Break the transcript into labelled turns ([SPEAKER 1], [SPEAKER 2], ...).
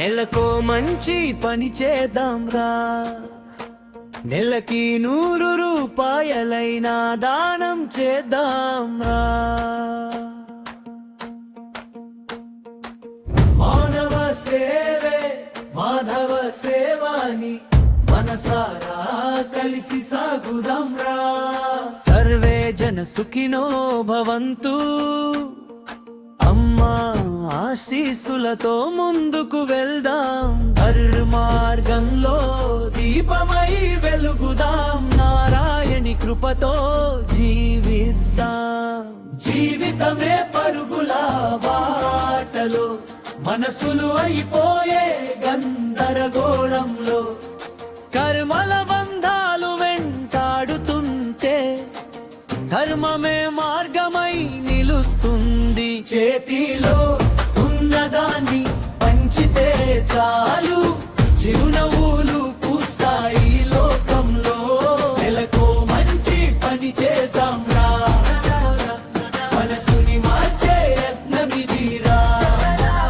[SPEAKER 1] నెలకో మంచి పని చేద్దాం రా, నెలకి 100 రూపాయలైనా దానం చేద్దాం రా. మానవ సేవే మాధవ సేవాని మనసారా కలిసి సాగుదాం రా. సర్వే జన సుఖినో భవంతు, అమ్మా ఆశీస్సులతో ముందుకు వెళ్దాం. ధర్మార్గంలో దీపమై వెలుగుదాం, నారాయణి కృపతో జీవిద్దాం. జీవితమే పరుగుల బాటలో, మనసులు అయిపోయే గందరగోళంలో, కర్మల బంధాలు వెంటాడుతుంటే ధర్మమే మార్గమై నిలుస్తుంది. చేతిలో ఉన్నదాన్ని పంచితే చాలు,